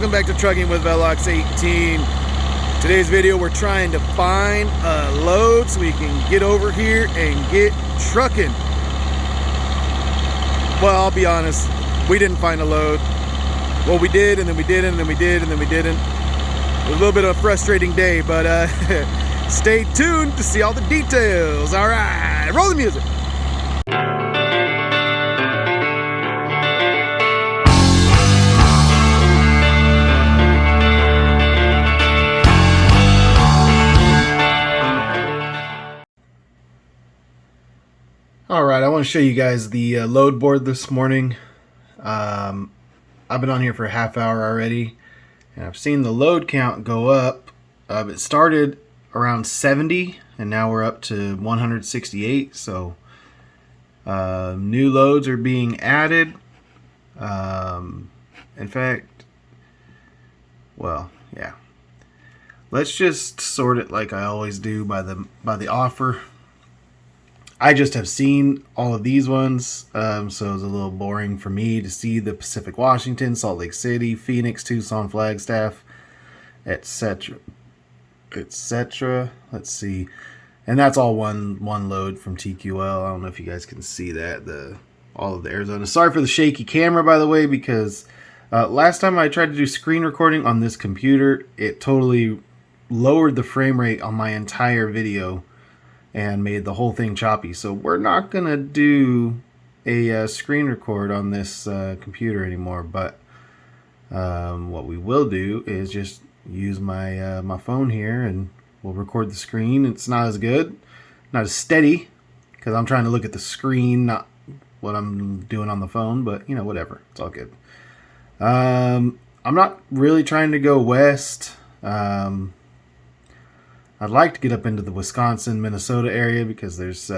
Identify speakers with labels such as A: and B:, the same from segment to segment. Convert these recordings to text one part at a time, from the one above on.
A: welcome back to Trucking with Velox 18. Today's video, we're trying to find a load so we can get over here and get trucking. Well, I'll be honest, we didn't find a load. Well, we did, and then we didn't, and then we did, and then we didn't. It was a little bit of a frustrating day, but stay tuned to see all the details. All right, roll the music. Alright, I want to show you guys the load board this morning. I've been on here for a half hour already, and I've seen the load count go up. It started around 70, and now we're up to 168, so new loads are being added. In fact, well, yeah. Let's just sort it like I always do by the offer. I just have seen all of these ones, so it's a little boring for me to see the Pacific Washington, Salt Lake City, Phoenix, Tucson, Flagstaff, etc., etc. Let's see, and that's all one load from TQL. I don't know if you guys can see that, all of the Arizona. Sorry for the shaky camera, by the way, because last time I tried to do screen recording on this computer, it totally lowered the frame rate on my entire video and made the whole thing choppy. So we're not gonna do a screen record on this computer anymore, but what we will do is just use my my phone here, and we'll record the screen. It's not as good, not as steady, because I'm trying to look at the screen, not what I'm doing on the phone, but you know, whatever, it's all good. I'm not really trying to go west. I'd like to get up into the Wisconsin, Minnesota area because there's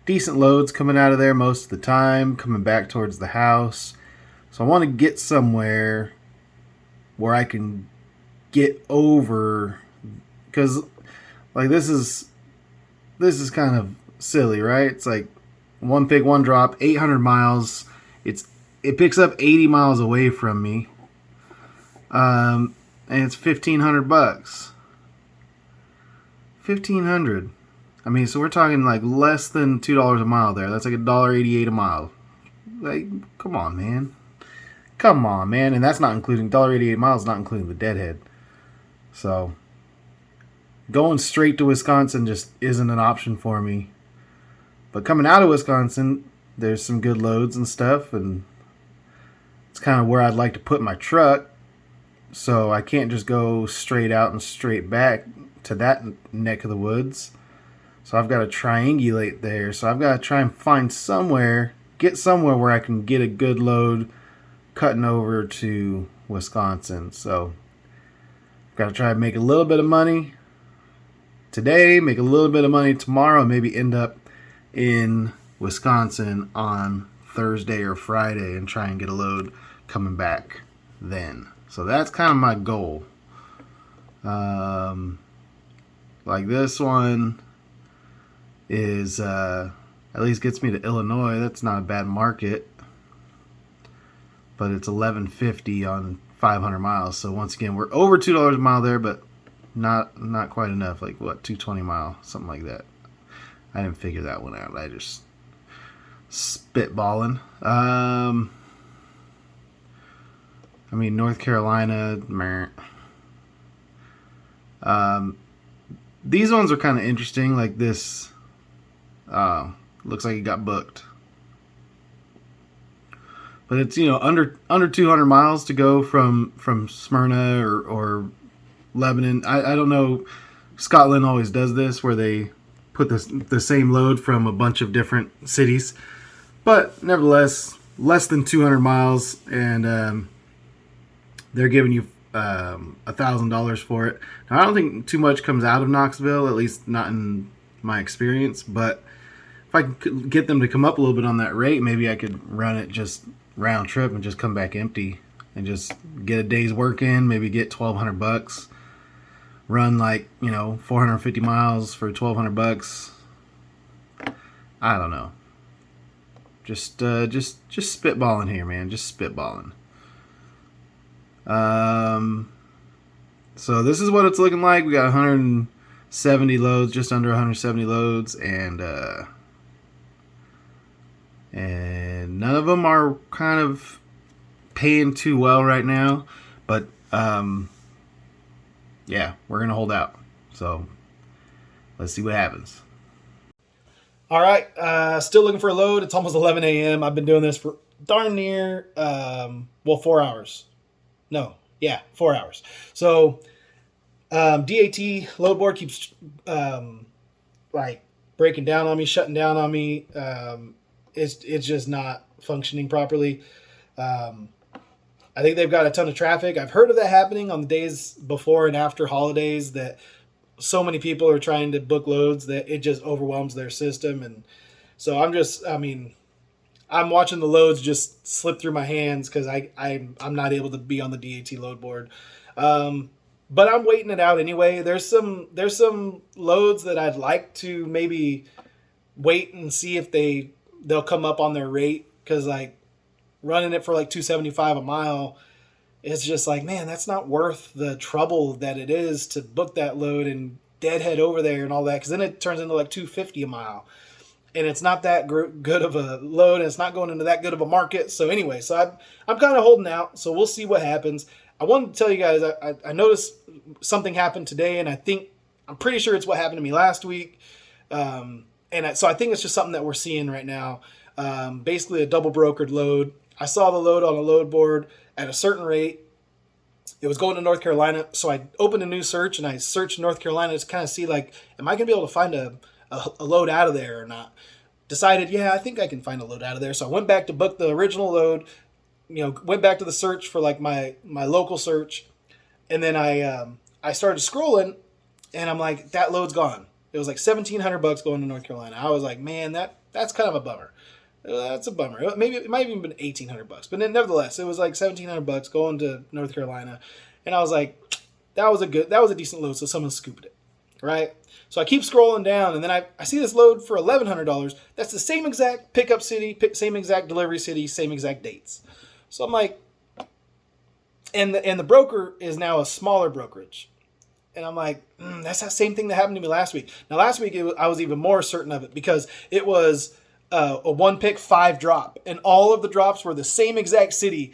A: decent loads coming out of there most of the time, coming back towards the house. So I want to get somewhere where I can get over, because like this is kind of silly, right? It's like one pick, one drop, 800 miles. It picks up 80 miles away from me, and it's $1,500. 1,500. I mean, so we're talking like less than $2 a mile there. That's like $1.88 a mile. Like, come on, man. Come on, man. And that's not including $1.88 miles, not including the deadhead. So going straight to Wisconsin just isn't an option for me. But coming out of Wisconsin, there's some good loads and stuff, and it's kind of where I'd like to put my truck. So I can't just go straight out and straight back to that neck of the woods. So I've got to triangulate there. So I've got to try and find somewhere, get somewhere where I can get a good load cutting over to Wisconsin. So I've got to try and make a little bit of money today, make a little bit of money tomorrow, and maybe end up in Wisconsin on Thursday or Friday and try and get a load coming back then. So that's kind of my goal. Like this one is at least gets me to Illinois. That's not a bad market, but it's $11.50 on 500 miles. So once again, we're over $2 a mile there, but not quite enough. Like what, 220 mile, something like that. I didn't figure that one out. I just spitballing. I mean, North Carolina. Meh. These ones are kind of interesting. Like this, looks like it got booked, but it's, you know, under 200 miles to go from Smyrna or Lebanon. I don't know. Scotland always does this, where they put the same load from a bunch of different cities, but nevertheless, less than 200 miles, and they're giving you $1,000 for it. Now, I don't think too much comes out of Knoxville, at least not in my experience, but if I could get them to come up a little bit on that rate, maybe I could run it just round trip and just come back empty and just get a day's work in, maybe get $1,200, run like, you know, 450 miles for $1,200. I don't know. Just spitballing here, man. Just spitballing. So this is what it's looking like. We got 170 loads, just under 170 loads, and none of them are kind of paying too well right now. But yeah, we're gonna hold out. So let's see what happens.
B: All right, still looking for a load. It's almost 11 a.m. I've been doing this for darn near 4 hours. No, yeah, 4 hours. So DAT load board keeps like breaking down on me, shutting down on me. It's just not functioning properly. I think they've got a ton of traffic. I've heard of that happening on the days before and after holidays, that so many people are trying to book loads that it just overwhelms their system. And so I'm watching the loads just slip through my hands because I'm not able to be on the DAT load board. But I'm waiting it out anyway. There's some loads that I'd like to maybe wait and see if they'll come up on their rate, because like running it for like $275 a mile, it's just like, man, that's not worth the trouble that it is to book that load and deadhead over there and all that, because then it turns into like $250 a mile, and it's not that good of a load, and it's not going into that good of a market. So anyway, so I'm kind of holding out. So we'll see what happens. I wanted to tell you guys, I noticed something happened today, and I'm pretty sure it's what happened to me last week. So I think it's just something that we're seeing right now. Basically a double brokered load. I saw the load on a load board at a certain rate. It was going to North Carolina. So I opened a new search and I searched North Carolina to kind of see, like, am I going to be able to find a load out of there or not? Decided, yeah, I think I can find a load out of there. So I went back to book the original load, went back to the search for like my local search. And then I started scrolling and I'm like, that load's gone. It was like $1,700 going to North Carolina. I was like, man, that's kind of a bummer. That's a bummer. Maybe it might have even been $1,800, but nevertheless, it was like $1,700 going to North Carolina, and I was like, that was a decent load. So someone scooped it, right? So I keep scrolling down, and then I see this load for $1,100. That's the same exact pickup city, same exact delivery city, same exact dates. So I'm like, and the broker is now a smaller brokerage. And I'm like, that's that same thing that happened to me last week. Now, last week, I was even more certain of it because it was a 1 pick 5 drop. And all of the drops were the same exact cities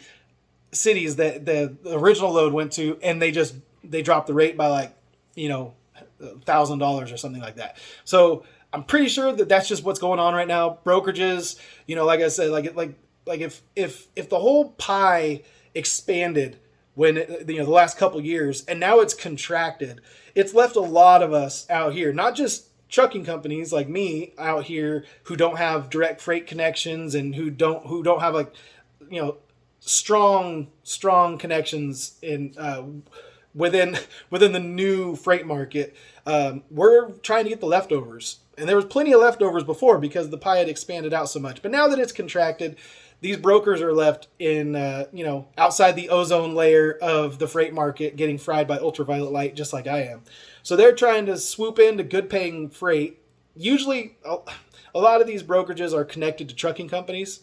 B: that the original load went to. And they dropped the rate by like, $1,000 or something like that. So I'm pretty sure that that's just what's going on right now. Brokerages, like I said, like if the whole pie expanded when the last couple years, and now it's contracted, it's left a lot of us out here, not just trucking companies like me out here who don't have direct freight connections and who don't have like strong connections in within the new freight market. We're trying to get the leftovers, and there was plenty of leftovers before because the pie had expanded out so much. But now that it's contracted, these brokers are left in, outside the ozone layer of the freight market, getting fried by ultraviolet light, just like I am. So they're trying to swoop into good-paying freight. Usually, a lot of these brokerages are connected to trucking companies.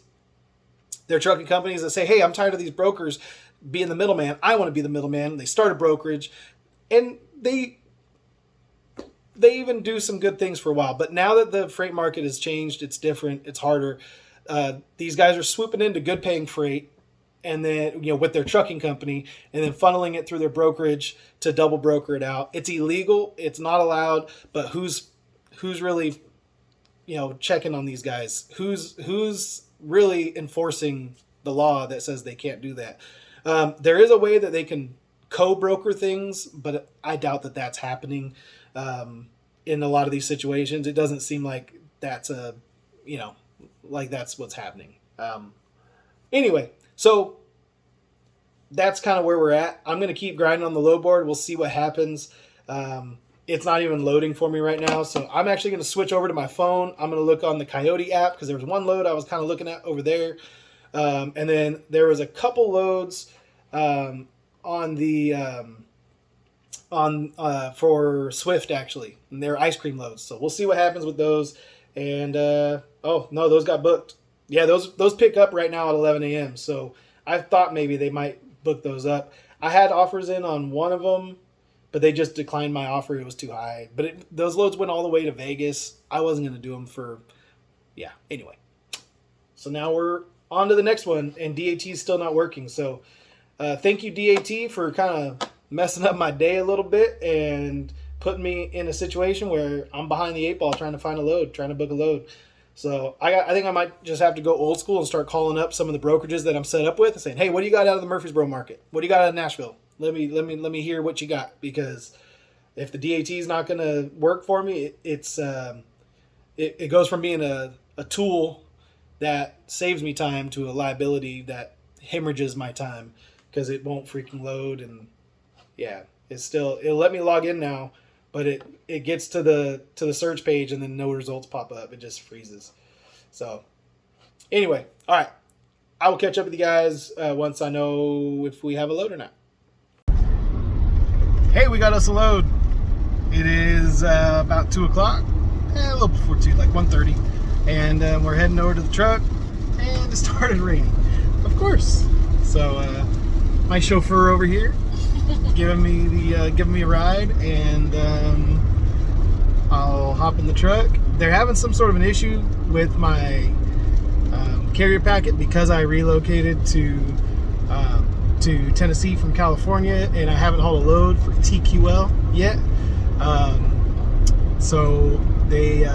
B: They're trucking companies that say, hey, I'm tired of these brokers being the middleman. I want to be the middleman. They start a brokerage, and they even do some good things for a while. But now that the freight market has changed, it's different, it's harder. These guys are swooping into good paying freight, and then with their trucking company, and then funneling it through their brokerage to double broker it out. It's illegal, it's not allowed, but who's really checking on these guys? Who's really enforcing the law that says they can't do that? There is a way that they can co-broker things, but I doubt that that's happening in a lot of these situations. It doesn't seem like that's that's what's happening. Anyway, so that's kind of where we're at. I'm going to keep grinding on the load board. We'll see what happens. It's not even loading for me right now. So I'm actually going to switch over to my phone. I'm going to look on the Coyote app because there was one load I was kind of looking at over there. And then there was a couple loads for Swift, actually. And they're ice cream loads. So we'll see what happens with those. And oh no, those got booked. Yeah, those pick up right now at 11 a.m. So I thought maybe they might book those up. I had offers in on one of them, but they just declined my offer. It was too high. But those loads went all the way to Vegas. I wasn't going to do them for, yeah. Anyway, so now we're on to the next one, and DAT is still not working. So thank you, DAT, for kind of messing up my day a little bit and putting me in a situation where I'm behind the eight ball trying to find a load, trying to book a load. So I think I might just have to go old school and start calling up some of the brokerages that I'm set up with and saying, "Hey, what do you got out of the Murfreesboro market? What do you got out of Nashville? Let me hear what you got." Because if the DAT is not going to work for me, it goes from being a tool that saves me time to a liability that hemorrhages my time because it won't freaking load. And yeah, it'll let me log in now, but it gets to the search page and then no results pop up. It just freezes. So anyway, all right, I will catch up with you guys once I know if we have a load or not. Hey, we got us a load. It is about 2 o'clock, a little before 2, like 1:30, and we're heading over to the truck, and it started raining, of course. So my chauffeur over here giving me a ride, and I'll hop in the truck. They're having some sort of an issue with my carrier packet because I relocated to Tennessee from California, and I haven't hauled a load for TQL yet. So they're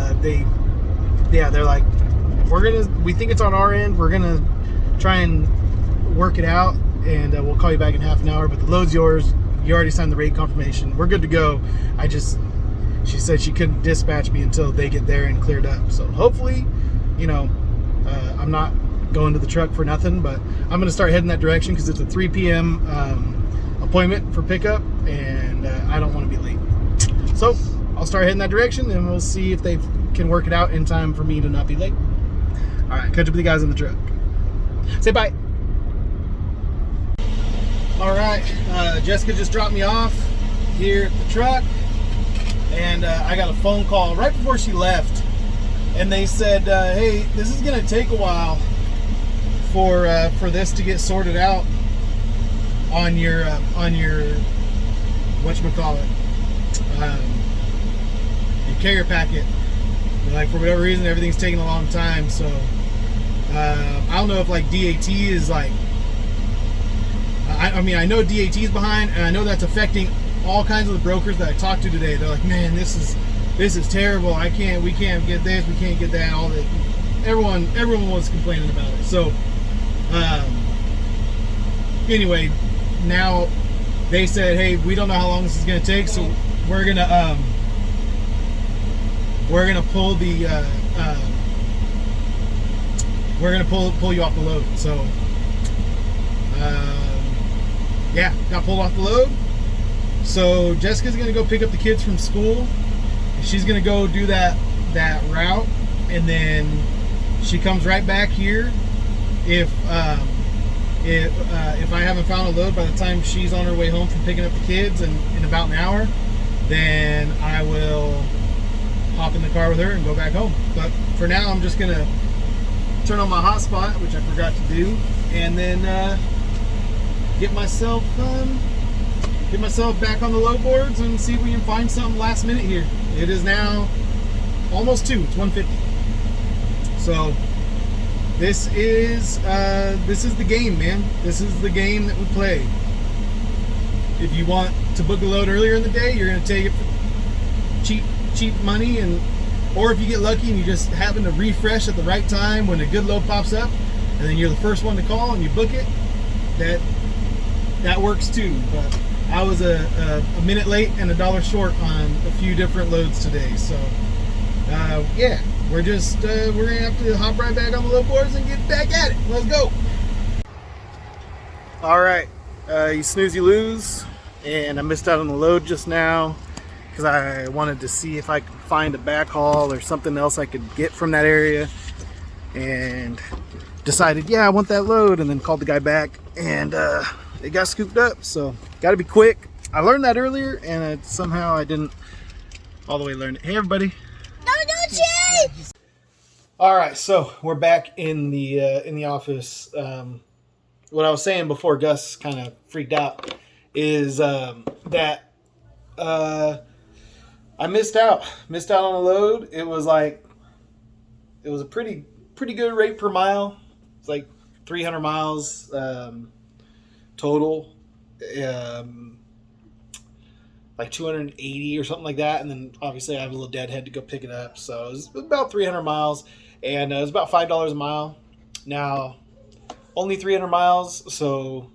B: like, we think it's on our end. We're gonna try and work it out, and we'll call you back in half an hour. But the load's yours. You already signed the rate confirmation. We're good to go. She said she couldn't dispatch me until they get there and cleared up. So hopefully, I'm not going to the truck for nothing, but I'm going to start heading that direction because it's a 3 p.m. Appointment for pickup, and I don't want to be late. So I'll start heading that direction, and we'll see if they can work it out in time for me to not be late. All right, catch up with you guys in the truck. Say bye. All right, Jessica just dropped me off here at the truck, and I got a phone call right before she left, and they said, "Hey, this is going to take a while for this to get sorted out on your whatchamacallit, your carrier packet. Like, for whatever reason, everything's taking a long time. So I don't know if like DAT is like, I mean, I know DAT is behind, and I know that's affecting all kinds of the brokers that I talked to today. They're like, man, this is terrible. We can't get this, we can't get that. All that. Everyone was complaining about it. So anyway, now they said, hey, we don't know how long this is going to take, so we're gonna pull the pull you off the load. So yeah, got pulled off the load. So Jessica's gonna go pick up the kids from school. She's gonna go do that route, and then she comes right back here. If I haven't found a load by the time she's on her way home from picking up the kids in about an hour, then I will hop in the car with her and go back home. But for now, I'm just gonna turn on my hotspot, which I forgot to do, and then get myself back on the load boards and see if we can find something last minute here. It is now almost 2. It's 1:50. So this is the game, man. This is the game that we play. If you want to book a load earlier in the day, you're gonna take it for cheap money, or if you get lucky and you just happen to refresh at the right time when a good load pops up, and then you're the first one to call and you book it, that works too. But I was a minute late and $1 short on a few different loads today. So yeah, we're gonna have to hop right back on the load boards and get back at it. Let's go. All right, you snooze, you lose, and I missed out on the load just now because I wanted to see if I could find a backhaul or something else I could get from that area, and decided, yeah, I want that load, and then called the guy back, and it got scooped up. So got to be quick. I learned that earlier, and somehow I didn't all the way learn it. Hey, everybody. All right, so we're back in the office. what I was saying before Gus kind of freaked out is that I missed out on a load. It was a pretty good rate per mile. It's like 300 miles total, like 280 or something like that. And then obviously I have a little deadhead to go pick it up, so it was about 300 miles, and it was about $5 a mile. Now, only 300 miles, so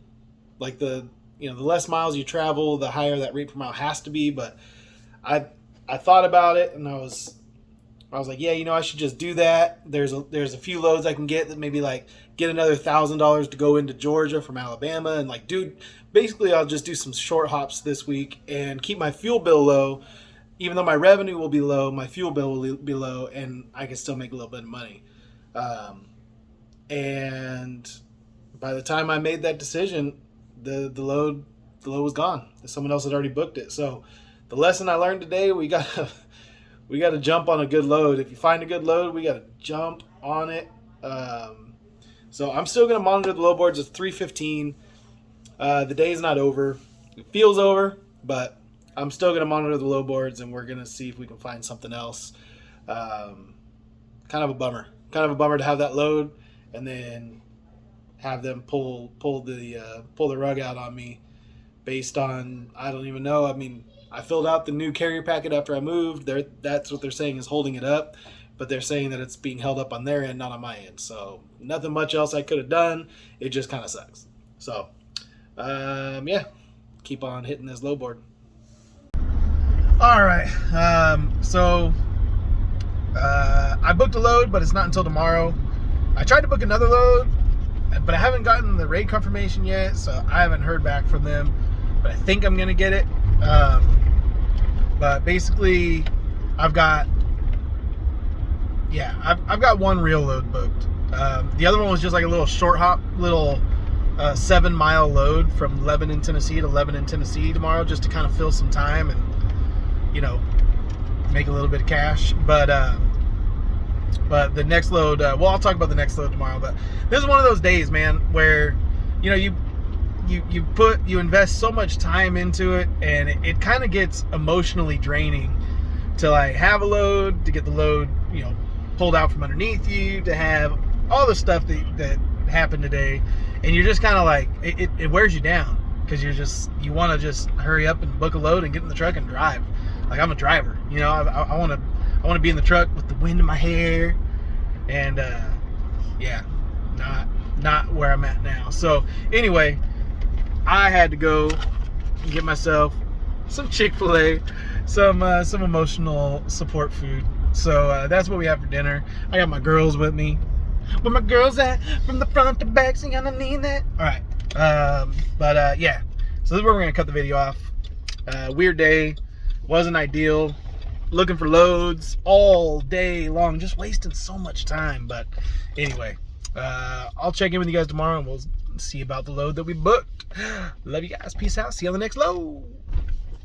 B: like the less miles you travel, the higher that rate per mile has to be. But I thought about it, and I was like, yeah, I should just do that. There's a few loads I can get that maybe like get another $1,000 to go into Georgia from Alabama, and like, dude, basically I'll just do some short hops this week and keep my fuel bill low. Even though my revenue will be low, my fuel bill will be low, and I can still make a little bit of money. And by the time I made that decision, the load was gone. Someone else had already booked it. So the lesson I learned today, we gotta jump on a good load. If you find a good load, we gotta jump on it. So I'm still gonna monitor the load boards. It's 3:15. The day's not over. It feels over, but I'm still gonna monitor the load boards, and we're gonna see if we can find something else. Kind of a bummer to have that load and then have them pull the rug out on me based on, I don't even know. I mean, I filled out the new carrier packet after I moved. That's what they're saying is holding it up, but they're saying that it's being held up on their end, not on my end. So nothing much else I could have done. It just kind of sucks. So yeah, keep on hitting this load board. All right. So I booked a load, but it's not until tomorrow. I tried to book another load, but I haven't gotten the rate confirmation yet, so I haven't heard back from them. But I think I'm gonna get it. But basically, I've got one real load booked. The other one was just like a little short hop, 7-mile load from Lebanon, Tennessee to Lebanon, Tennessee tomorrow, just to kind of fill some time and make a little bit of cash. But the next load, I'll talk about the next load tomorrow. But this is one of those days, man, where you invest so much time into it, and it kind of gets emotionally draining to like have a load, to get the load pulled out from underneath you, to have all the stuff that happened today, and you're just kind of like it wears you down, because you want to just hurry up and book a load and get in the truck and drive. Like, I'm a driver, I want to be in the truck with the wind in my hair, and yeah, not where I'm at now. So anyway, I had to go and get myself some Chick-fil-A, some emotional support food. So that's what we have for dinner. I got my girls with me. Where my girls at? From the front to back, so y'all need that. All right. Yeah. So this is where we're gonna cut the video off. Weird day. Wasn't ideal. Looking for loads all day long, just wasting so much time. But anyway, I'll check in with you guys tomorrow, and we'll see about the load that we booked. Love you guys. Peace out. See you on the next load.